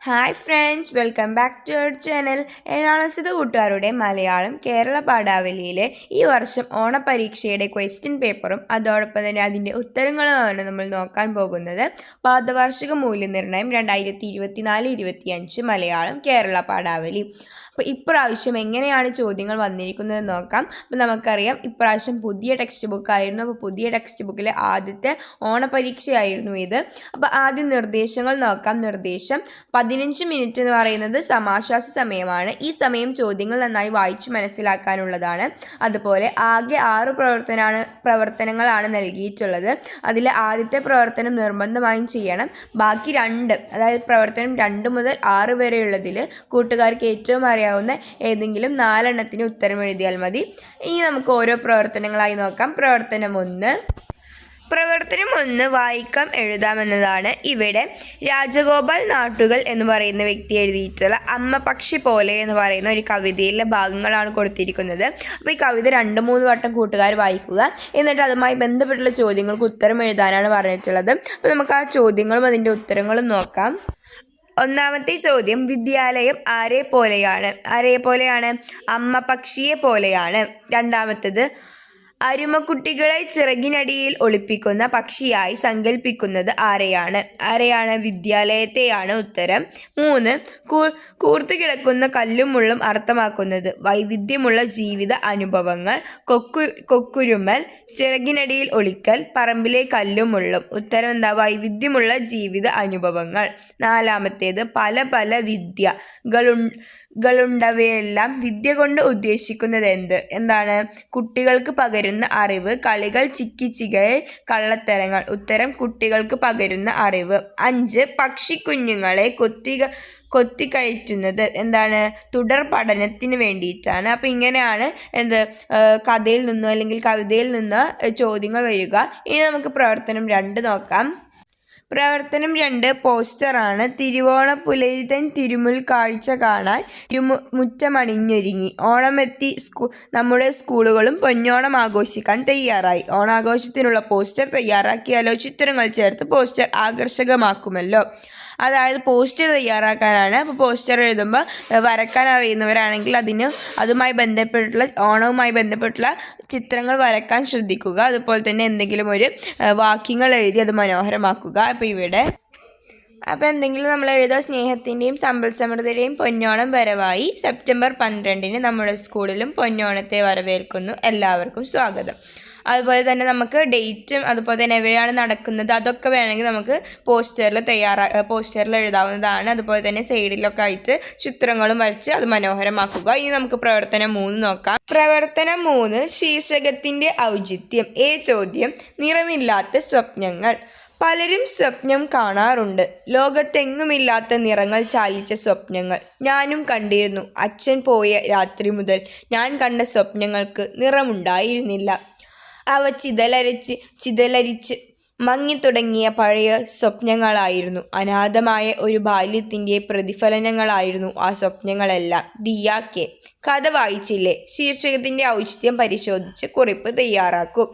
Hi friends, welcome back to our channel. ഏഴാം കൂട്ടുകാരുടെ മലയാളം കേരള പാഠാവലിയിലെ ഈ വർഷം ഓണപരീക്ഷയുടെ ക്വസ്റ്റ്യൻ പേപ്പറും അതോടൊപ്പം തന്നെ അതിൻ്റെ ഉത്തരങ്ങളുമാണ് നമ്മൾ നോക്കാൻ പോകുന്നത്. പാദവാർഷിക മൂല്യനിർണ്ണയം 2024-25 മലയാളം കേരള പാഠാവലി. അപ്പോൾ ഇപ്രാവശ്യം എങ്ങനെയാണ് ചോദ്യങ്ങൾ വന്നിരിക്കുന്നത് നോക്കാം. അപ്പോൾ നമുക്കറിയാം ഇപ്രാവശ്യം പുതിയ ടെക്സ്റ്റ് ബുക്കായിരുന്നു. അപ്പോൾ പുതിയ ടെക്സ്റ്റ് ബുക്കിലെ ആദ്യത്തെ ഓണപരീക്ഷയായിരുന്നു ഇത്. അപ്പോൾ ആദ്യം നിർദ്ദേശങ്ങൾ നോക്കാം. നിർദ്ദേശം 15 മിനിറ്റ് എന്ന് പറയുന്നത് സമാശ്വാസ സമയമാണ്. ഈ സമയം ചോദ്യങ്ങൾ നന്നായി വായിച്ചു മനസ്സിലാക്കാനുള്ളതാണ്. അതുപോലെ ആകെ 6 പ്രവർത്തനങ്ങളാണ് നൽകിയിട്ടുള്ളത്. അതിൽ ആദ്യത്തെ പ്രവർത്തനം നിർബന്ധമായും ചെയ്യണം. ബാക്കി 2, അതായത് പ്രവർത്തനം 2 മുതൽ 6 വരെയുള്ളതിൽ കൂട്ടുകാർക്ക് ഏറ്റവും അറിയാവുന്ന ഏതെങ്കിലും 4 എണ്ണത്തിന് ഉത്തരം എഴുതിയാൽ മതി. ഇനി നമുക്ക് ഓരോ പ്രവർത്തനങ്ങളായി നോക്കാം. പ്രവർത്തനം 1 വായിക്കാം എഴുതാമെന്നതാണ്. ഇവിടെ രാജഗോപാൽ നാട്ടുകൾ എന്ന് പറയുന്ന വ്യക്തി എഴുതിയിട്ടുള്ള അമ്മ പക്ഷി പോലെ എന്ന് പറയുന്ന ഒരു കവിതയിലെ ഭാഗങ്ങളാണ് കൊടുത്തിരിക്കുന്നത്. അപ്പോൾ ഈ കവിത 2-3 വട്ടം കൂട്ടുകാർ വായിക്കുക. എന്നിട്ട് അതുമായി ബന്ധപ്പെട്ടുള്ള ചോദ്യങ്ങൾക്ക് ഉത്തരം എഴുതാനാണ് പറഞ്ഞിട്ടുള്ളത്. അപ്പോൾ നമുക്ക് ആ ചോദ്യങ്ങളും അതിൻ്റെ ഉത്തരങ്ങളും നോക്കാം. ഒന്നാമത്തെ ചോദ്യം, വിദ്യാലയം ആരെ പോലെയാണ്? അമ്മ പക്ഷിയെ പോലെയാണ്. രണ്ടാമത്തത്, അരുമക്കുട്ടികളെ ചിറകിനടിയിൽ ഒളിപ്പിക്കുന്ന പക്ഷിയായി സങ്കല്പിക്കുന്നത് ആരെയാണ്? വിദ്യാലയത്തെയാണ് ഉത്തരം. 3, കൂർത്തു കിടക്കുന്ന കല്ലും മുള്ളും അർത്ഥമാക്കുന്നത് വൈവിധ്യമുള്ള ജീവിത അനുഭവങ്ങൾ. കൊക്കുരുമൽ, ചിറകിനടിയിൽ ഒളിക്കൽ, പറമ്പിലെ കല്ലും മുള്ളും. ഉത്തരം എന്താ? വൈവിധ്യമുള്ള ജീവിത അനുഭവങ്ങൾ. 4-മത്തേത്, പല വിദ്യകളുണ്ടവയെല്ലാം വിദ്യ കൊണ്ട് ഉദ്ദേശിക്കുന്നത് എന്താണ്? കുട്ടികൾക്ക് പകരുന്ന അറിവ്. കളികൾ, ചിക്കിച്ചികയെ, കള്ളത്തരങ്ങൾ. ഉത്തരം കുട്ടികൾക്ക് പകരുന്ന അറിവ്. 5, പക്ഷിക്കുഞ്ഞുങ്ങളെ കൊത്തിക്കയറ്റുന്നത് എന്താണ്? തുടർ പഠനത്തിന് വേണ്ടിയിട്ടാണ്. അപ്പോൾ ഇങ്ങനെയാണ് കഥയിൽ നിന്നോ അല്ലെങ്കിൽ കവിതയിൽ നിന്നോ ചോദ്യങ്ങൾ വരിക. ഇനി നമുക്ക് പ്രവർത്തനം 2 നോക്കാം. പ്രവർത്തനം 2 പോസ്റ്ററാണ്. തിരുവോണപ്പുലരിതൻ തിരുമുൽ കാഴ്ച കാണാൻ മുറ്റമണിഞ്ഞൊരുങ്ങി. ഓണമെത്തി, നമ്മുടെ സ്കൂളുകളും പൊന്നോണം ആഘോഷിക്കാൻ തയ്യാറായി. ഓണാഘോഷത്തിനുള്ള പോസ്റ്റർ തയ്യാറാക്കിയാലോ? ചിത്രങ്ങൾ ചേർത്ത് പോസ്റ്റർ ആകർഷകമാക്കുമല്ലോ. അതായത് പോസ്റ്റർ തയ്യാറാക്കാനാണ്. അപ്പോൾ പോസ്റ്റർ എഴുതുമ്പോൾ വരക്കാൻ അറിയുന്നവരാണെങ്കിൽ അതുമായി ബന്ധപ്പെട്ടുള്ള ഓണവുമായി ബന്ധപ്പെട്ടുള്ള ചിത്രങ്ങൾ വരക്കാൻ ശ്രദ്ധിക്കുക. അതുപോലെ തന്നെ എന്തെങ്കിലും ഒരു വാക്യങ്ങൾ എഴുതി അത് മനോഹരമാക്കുക. അപ്പോൾ എന്തെങ്കിലും നമ്മൾ എഴുതുക. സ്നേഹത്തിൻ്റെയും സമ്പൽ സമൃദ്ധിയുടെയും പൊന്നോണം വരവായി. സെപ്റ്റംബർ 12 നമ്മുടെ സ്കൂളിലും പൊന്നോണത്തെ വരവേൽക്കുന്നു. എല്ലാവർക്കും സ്വാഗതം. അതുപോലെ തന്നെ നമുക്ക് ഡേറ്റും അതുപോലെ തന്നെ എവിടെയാണ് നടക്കുന്നത് അതൊക്കെ വേണമെങ്കിൽ നമുക്ക് പോസ്റ്ററിൽ എഴുതാവുന്നതാണ്. അതുപോലെ തന്നെ സൈഡിലൊക്കെ ആയിട്ട് ചിത്രങ്ങളും വരച്ച് അത് മനോഹരമാക്കുക. ഇനി നമുക്ക് പ്രവർത്തനം 3 നോക്കാം. പ്രവർത്തനം 3 ശീർഷകത്തിൻ്റെ ഔചിത്യം. ചോദ്യം, നിറമില്ലാത്ത സ്വപ്നങ്ങൾ. പലരും സ്വപ്നം കാണാറുണ്ട്. ലോകത്തെങ്ങുമില്ലാത്ത നിറങ്ങൾ ചാലിച്ച സ്വപ്നങ്ങൾ ഞാനും കണ്ടിരുന്നു. അച്ഛൻ പോയ രാത്രി മുതൽ ഞാൻ കണ്ട സ്വപ്നങ്ങൾക്ക് നിറമുണ്ടായിരുന്നില്ല. അവ ചിതലരിച്ച് മങ്ങിത്തുടങ്ങിയ പഴയ സ്വപ്നങ്ങളായിരുന്നു. അനാഥമായ ഒരു ബാല്യത്തിൻ്റെ പ്രതിഫലനങ്ങളായിരുന്നു ആ സ്വപ്നങ്ങളെല്ലാം. ദിയ. കഥ വായിച്ചില്ലേ? ശീർഷകത്തിൻ്റെ ഔചിത്യം പരിശോധിച്ച് കുറിപ്പ് തയ്യാറാക്കൂ.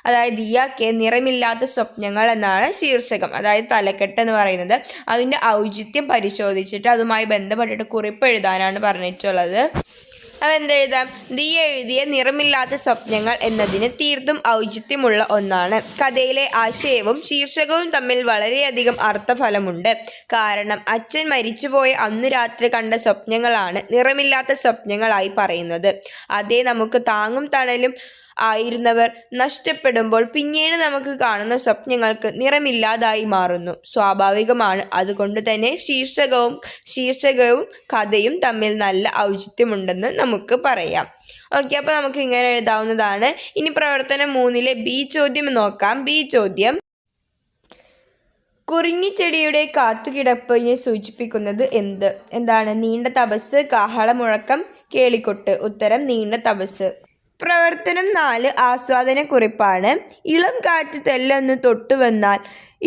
അതായത് ദിയ, നിറമില്ലാത്ത സ്വപ്നങ്ങൾ എന്നാണ് ശീർഷകം, അതായത് തലക്കെട്ട് എന്ന് പറയുന്നത്. അതിൻ്റെ ഔചിത്യം പരിശോധിച്ചിട്ട് അതുമായി ബന്ധപ്പെട്ടിട്ട് കുറിപ്പ് എഴുതാനാണ് പറഞ്ഞിട്ടുള്ളത്. അപ്പോൾ എന്തെഴുതാം? ദിയ എഴുതിയ നിറമില്ലാത്ത സ്വപ്നങ്ങൾ എന്നതിന് തീർത്തും ഔചിത്യമുള്ള ഒന്നാണ്. കഥയിലെ ആശയവും ശീർഷകവും തമ്മിൽ വളരെയധികം അർത്ഥഫലമുണ്ട്. കാരണം അച്ഛൻ മരിച്ചുപോയ അന്നു രാത്രി കണ്ട സ്വപ്നങ്ങളാണ് നിറമില്ലാത്ത സ്വപ്നങ്ങളായി പറയുന്നത്. അതേ, നമുക്ക് താങ്ങും തണലും ആയിരുന്നവർ നഷ്ടപ്പെടുമ്പോൾ പിന്നീട് നമുക്ക് കാണുന്ന സ്വപ്നങ്ങൾക്ക് നിറമില്ലാതായി മാറുന്നു. സ്വാഭാവികമാണ്. അതുകൊണ്ട് തന്നെ ശീർഷകവും കഥയും തമ്മിൽ നല്ല ഔചിത്യമുണ്ടെന്ന് നമുക്ക് പറയാം. ഓക്കെ, അപ്പോൾ നമുക്ക് ഇങ്ങനെ എഴുതാവുന്നതാണ്. ഇനി പ്രവർത്തനം 3 ബി ചോദ്യം നോക്കാം. ബി ചോദ്യം, കുറിഞ്ഞിച്ചെടിയുടെ കാത്തുകിടപ്പിനെ സൂചിപ്പിക്കുന്നത് എന്താണ്? നീണ്ട തപസ്, കാഹളമുഴക്കം, കേളിക്കൊട്ട്. ഉത്തരം നീണ്ട തപസ്. പ്രവർത്തനം 4 ആസ്വാദനക്കുറിപ്പാണ്. ഇളം കാറ്റ് തെല്ലൊന്ന് തൊട്ടുവന്നാൽ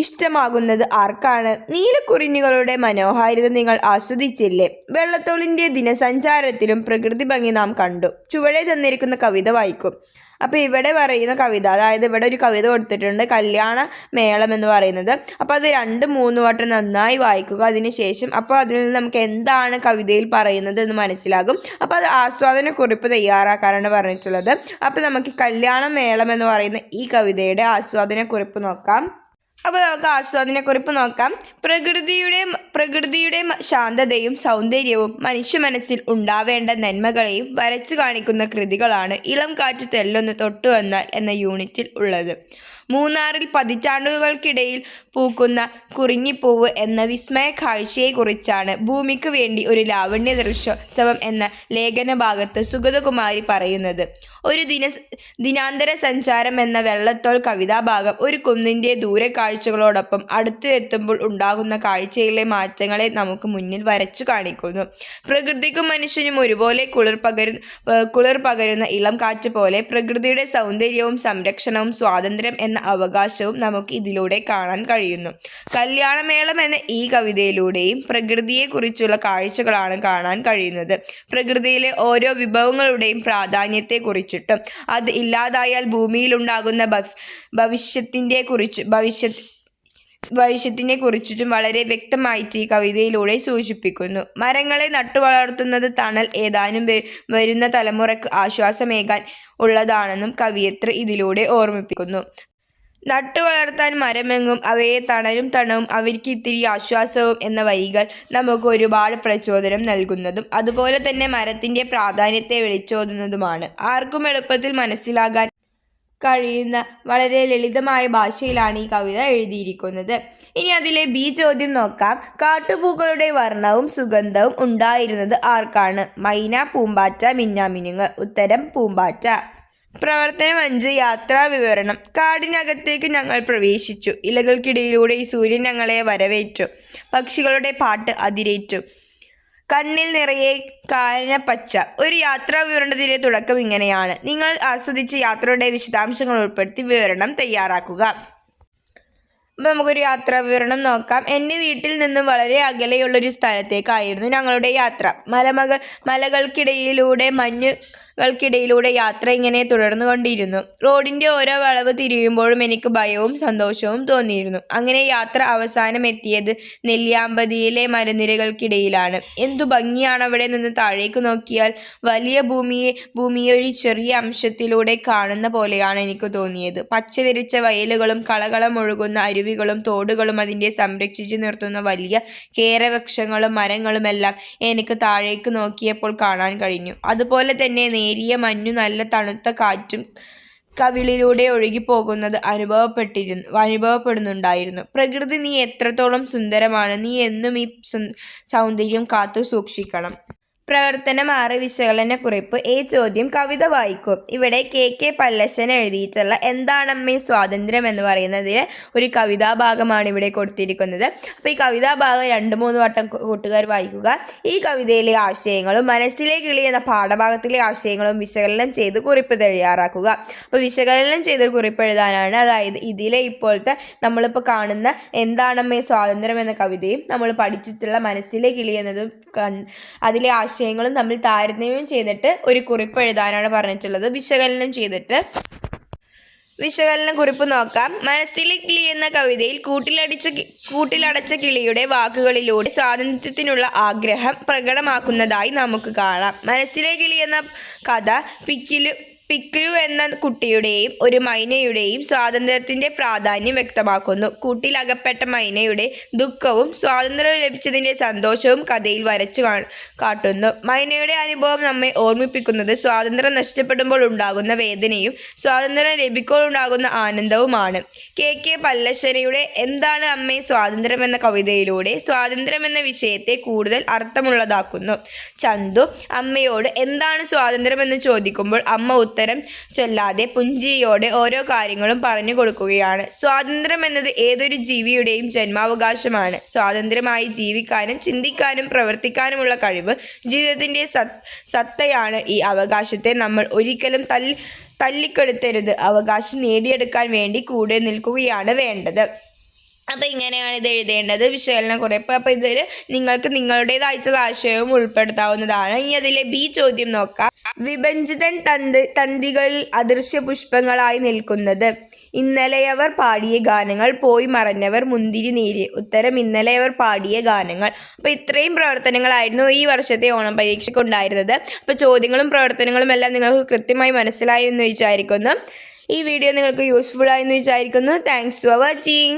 ഇഷ്ടമാകുന്നത് ആർക്കാണ്? നീലക്കുറിഞ്ഞികളുടെ മനോഹാരിത നിങ്ങൾ ആസ്വദിച്ചില്ലേ? വെള്ളത്തോളിൻ്റെ ദിനസഞ്ചാരത്തിലും പ്രകൃതി ഭംഗി നാം കണ്ടു. ചുവടെ തന്നിരിക്കുന്ന കവിത വായിക്കും. അപ്പോൾ ഇവിടെ പറയുന്ന കവിത, അതായത് ഇവിടെ ഒരു കവിത കൊടുത്തിട്ടുണ്ട്, കല്യാണ മേളം എന്ന് പറയുന്നത്. അപ്പോൾ അത് 2-3 വട്ടം നന്നായി വായിക്കുക. അതിനുശേഷം അപ്പോൾ അതിൽ നിന്ന് നമുക്ക് എന്താണ് കവിതയിൽ പറയുന്നത് എന്ന് മനസ്സിലാകും. അപ്പോൾ അത് ആസ്വാദനക്കുറിപ്പ് തയ്യാറാക്കാനാണ് പറഞ്ഞിട്ടുള്ളത്. അപ്പോൾ നമുക്ക് കല്യാണ മേളം എന്ന് പറയുന്ന ഈ കവിതയുടെ ആസ്വാദനക്കുറിപ്പ് നോക്കാം. അപ്പോൾ നമുക്ക് ആസ്വാദനക്കുറിപ്പ് നോക്കാം. പ്രകൃതിയുടെ ശാന്തതയും സൗന്ദര്യവും മനുഷ്യ മനസ്സിൽ ഉണ്ടാവേണ്ട നന്മകളെയും വരച്ചു കാണിക്കുന്ന കൃതികളാണ് ഇളം കാറ്റ് തെല്ലൊന്ന് തൊട്ടു വന്നാൽ എന്ന യൂണിറ്റിൽ ഉള്ളത്. മൂന്നാറിൽ പതിറ്റാണ്ടുകൾക്കിടയിൽ പൂക്കുന്ന കുറിഞ്ഞിപ്പൂവ് എന്ന വിസ്മയ കാഴ്ചയെക്കുറിച്ചാണ് ഭൂമിക്ക് വേണ്ടി ഒരു ലാവണ്യ ദൃശ്യോത്സവം എന്ന ലേഖന ഭാഗത്ത് സുഗതകുമാരി പറയുന്നത്. ഒരു ദിനാന്തര സഞ്ചാരം എന്ന വെള്ളത്തോൾ കവിതാഭാഗം ഒരു കുന്നിൻ്റെ ദൂരക്കാഴ്ചകളോടൊപ്പം അടുത്ത് എത്തുമ്പോൾ ഉണ്ടാകുന്ന കാഴ്ചയിലെ മാറ്റങ്ങളെ നമുക്ക് മുന്നിൽ വരച്ചു കാണിക്കുന്നു. പ്രകൃതിക്കും മനുഷ്യനും ഒരുപോലെ കുളിർ പകരുന്ന ഇളം കാറ്റ് പോലെ പ്രകൃതിയുടെ സൗന്ദര്യവും സംരക്ഷണവും സ്വാതന്ത്ര്യം എന്ന അവകാശവും നമുക്ക് ഇതിലൂടെ കാണാൻ കഴിയുന്നു. കല്യാണമേളം എന്ന ഈ കവിതയിലൂടെയും പ്രകൃതിയെക്കുറിച്ചുള്ള കാഴ്ചകളാണ് കാണാൻ കഴിയുന്നത്. പ്രകൃതിയിലെ ഓരോ വിഭവങ്ങളുടെയും പ്രാധാന്യത്തെക്കുറിച്ചിട്ടും അത് ഇല്ലാതായാൽ ഭൂമിയിലുണ്ടാകുന്ന ഭവിഷ്യത്തിനെ കുറിച്ചിട്ടും വളരെ വ്യക്തമായിട്ട് ഈ കവിതയിലൂടെ സൂചിപ്പിക്കുന്നു. മരങ്ങളെ നട്ടുവളർത്തുന്നത് തണൽ ഏതാനും വരുന്ന തലമുറയ്ക്ക് ആശ്വാസമേകാൻ ഉള്ളതാണെന്നും കവിയത്രി ഇതിലൂടെ ഓർമ്മിപ്പിക്കുന്നു. നട്ടുവളർത്താൻ മരമെങ്ങും അവയെ തണലും തണവും അവർക്ക് ഇത്തിരി ആശ്വാസവും എന്ന വരികൾ നമുക്ക് ഒരുപാട് പ്രചോദനം നൽകുന്നതും അതുപോലെ തന്നെ മരത്തിൻ്റെ പ്രാധാന്യത്തെ വിളിച്ചോതുന്നതുമാണ്. ആർക്കും എളുപ്പത്തിൽ മനസ്സിലാകാൻ കഴിയുന്ന വളരെ ലളിതമായ ഭാഷയിലാണ് ഈ കവിത എഴുതിയിരിക്കുന്നത്. ഇനി അതിലെ ബി ചോദ്യം നോക്കാം. കാട്ടുപൂക്കളുടെ വർണ്ണവും സുഗന്ധവും ഉണ്ടായിരുന്നത് ആർക്കാണ്? മൈന, പൂമ്പാറ്റ, മിന്നാമിനുങ്ങ്. ഉത്തരം പൂമ്പാറ്റ. പ്രവർത്തനം 5 യാത്രാ വിവരണം. കാടിനകത്തേക്ക് ഞങ്ങൾ പ്രവേശിച്ചു. ഇലകൾക്കിടയിലൂടെ ഈ സൂര്യൻ ഞങ്ങളെ വരവേറ്റു. പക്ഷികളുടെ പാട്ട് അതിരേറ്റു. കണ്ണിൽ നിറയെ കാനനപ്പച്ച. ഒരു യാത്രാ വിവരണത്തിൻ്റെ തുടക്കം ഇങ്ങനെയാണ്. നിങ്ങൾ ആസ്വദിച്ച യാത്രയുടെ വിശദാംശങ്ങൾ ഉൾപ്പെടുത്തി വിവരണം തയ്യാറാക്കുക. അപ്പോൾ നമുക്കൊരു യാത്രാ വിവരണം നോക്കാം. എൻ്റെ വീട്ടിൽ നിന്നും വളരെ അകലെയുള്ളൊരു സ്ഥലത്തേക്കായിരുന്നു ഞങ്ങളുടെ യാത്ര. മലകൾക്കിടയിലൂടെ മഞ്ഞുകൾക്കിടയിലൂടെ യാത്ര ഇങ്ങനെ തുടർന്നുകൊണ്ടിരുന്നു. റോഡിൻ്റെ ഓരോ വളവ് തിരിയുമ്പോഴും എനിക്ക് ഭയവും സന്തോഷവും തോന്നിയിരുന്നു. അങ്ങനെ യാത്ര അവസാനം എത്തിയത് നെല്ലിയാമ്പതിയിലെ മലനിരകൾക്കിടയിലാണ്. എന്തു ഭംഗിയാണ് അവിടെ നിന്ന് താഴേക്ക് നോക്കിയാൽ. വലിയ ഭൂമിയെ ഒരു ചെറിയ അംശത്തിലൂടെ കാണുന്ന പോലെയാണ് എനിക്ക് തോന്നിയത്. പച്ചവിരിച്ച വയലുകളും കളകളം ഒഴുകുന്ന അരുവികളും തോടുകളും അതിൻ്റെ സംരക്ഷിച്ചു നിർത്തുന്ന വലിയ കേരവൃക്ഷങ്ങളും മരങ്ങളുമെല്ലാം എനിക്ക് താഴേക്ക് നോക്കിയപ്പോൾ കാണാൻ കഴിഞ്ഞു. അതുപോലെ തന്നെ നേരിയ മഞ്ഞു, നല്ല തണുത്ത കാറ്റും കവിളിലൂടെ ഒഴുകിപ്പോകുന്നത് അനുഭവപ്പെടുന്നുണ്ടായിരുന്നു. പ്രകൃതി, നീ എത്രത്തോളം സുന്ദരമാണ്. നീ എന്നും ഈ സൗന്ദര്യം കാത്തു സൂക്ഷിക്കണം. പ്രവർത്തനം 6 വിശകലനക്കുറിപ്പ്. എ ചോദ്യം, കവിത വായിക്കും. ഇവിടെ KK പല്ലശ്ശൻ എഴുതിയിട്ടുള്ള എന്താണമ്മേ സ്വാതന്ത്ര്യം എന്ന് പറയുന്നതിന് ഒരു കവിതാഭാഗമാണ് ഇവിടെ കൊടുത്തിരിക്കുന്നത്. അപ്പോൾ ഈ കവിതാഭാഗം 2-3 വട്ടം കൂട്ടുകാർ വായിക്കുക. ഈ കവിതയിലെ ആശയങ്ങളും മനസ്സിലെ കിളി എന്ന പാഠഭാഗത്തിലെ ആശയങ്ങളും വിശകലനം ചെയ്ത് കുറിപ്പ് തയ്യാറാക്കുക. അപ്പോൾ വിശകലനം ചെയ്ത് കുറിപ്പ് എഴുതാനാണ്. അതായത് ഇതിലെ ഇപ്പോഴത്തെ നമ്മളിപ്പോൾ കാണുന്ന എന്താണമ്മേ സ്വാതന്ത്ര്യം എന്ന കവിതയും നമ്മൾ പഠിച്ചിട്ടുള്ള മനസ്സിലെ കിളി എന്നതും അതിലെ ആശയങ്ങളും തമ്മിൽ താരതമ്യം ചെയ്തിട്ട് ഒരു കുറിപ്പ് എഴുതാനാണ് പറഞ്ഞിട്ടുള്ളത്. വിശകലന കുറിപ്പ് നോക്കാം. മനസ്സിലെ കിളി എന്ന കവിതയിൽ കൂട്ടിലടച്ച കിളിയുടെ വാക്കുകളിലൂടെ സ്വാതന്ത്ര്യത്തിനുള്ള ആഗ്രഹം പ്രകടമാക്കുന്നതായി നമുക്ക് കാണാം. മനസ്സിലെ കിളി എന്ന കഥ പിക്കിലു എന്ന കുട്ടിയുടെയും ഒരു മൈനയുടെയും സ്വാതന്ത്ര്യത്തിൻ്റെ പ്രാധാന്യം വ്യക്തമാക്കുന്നു. കൂട്ടിലകപ്പെട്ട മൈനയുടെ ദുഃഖവും സ്വാതന്ത്ര്യം ലഭിച്ചതിൻ്റെ സന്തോഷവും കഥയിൽ വരച്ചു കാട്ടുന്നു. മൈനയുടെ അനുഭവം നമ്മെ ഓർമ്മിപ്പിക്കുന്നത് സ്വാതന്ത്ര്യം നഷ്ടപ്പെടുമ്പോൾ ഉണ്ടാകുന്ന വേദനയും സ്വാതന്ത്ര്യം ലഭിക്കുമ്പോൾ ഉണ്ടാകുന്ന ആനന്ദവുമാണ്. KK പല്ലശ്ശനയുടെ എന്താണ് അമ്മേ സ്വാതന്ത്ര്യം എന്ന കവിതയിലൂടെ സ്വാതന്ത്ര്യം എന്ന വിഷയത്തെ കൂടുതൽ അർത്ഥമുള്ളതാക്കുന്നു. ചന്തു അമ്മയോട് എന്താണ് സ്വാതന്ത്ര്യം എന്ന് ചോദിക്കുമ്പോൾ അമ്മ ഉത്തരം ചൊല്ലാതെ പുഞ്ചിരിയോടെ ഓരോ കാര്യങ്ങളും പറഞ്ഞു കൊടുക്കുകയാണ്. സ്വാതന്ത്ര്യം എന്നത് ഏതൊരു ജീവിയുടെയും ജന്മാവകാശമാണ്. സ്വാതന്ത്ര്യമായി ജീവിക്കാനും ചിന്തിക്കാനും പ്രവർത്തിക്കാനുമുള്ള കഴിവ് ജീവിതത്തിൻ്റെ സത്തയാണ്. ഈ അവകാശത്തെ നമ്മൾ ഒരിക്കലും തല്ലിക്കെടുത്തരുത്. അവകാശം നേടിയെടുക്കാൻ വേണ്ടി കൂടെ നിൽക്കുകയാണ് വേണ്ടത്. അപ്പോൾ ഇങ്ങനെയാണ് ഇത് എഴുതേണ്ടത്, വിശകലനക്കുറിപ്പ്. അപ്പോൾ ഇതിൽ നിങ്ങൾക്ക് നിങ്ങളുടേതായിട്ടുള്ള ആശയവും ഉൾപ്പെടുത്താവുന്നതാണ്. ഇനി അതിലെ ബി ചോദ്യം നോക്കാം. വിഭജിതൻ തന്തികളിൽ അദൃശ്യ പുഷ്പങ്ങളായി നിൽക്കുന്നത്. ഇന്നലെയവർ പാടിയ ഗാനങ്ങൾ, പോയി മറഞ്ഞവർ മുന്തിരി നീര്. ഉത്തരം ഇന്നലെയവർ പാടിയ ഗാനങ്ങൾ. അപ്പോൾ ഇത്രയും പ്രവർത്തനങ്ങളായിരുന്നു ഈ വർഷത്തെ ഓണം പരീക്ഷയ്ക്ക് ഉണ്ടായിരുന്നത്. അപ്പോൾ ചോദ്യങ്ങളും പ്രവർത്തനങ്ങളും എല്ലാം നിങ്ങൾക്ക് കൃത്യമായി മനസ്സിലായി എന്ന് വിചാരിക്കുന്നു. ഈ വീഡിയോ നിങ്ങൾക്ക് യൂസ്ഫുൾ ആയെന്ന് വിചാരിക്കുന്നു. Thanks for watching.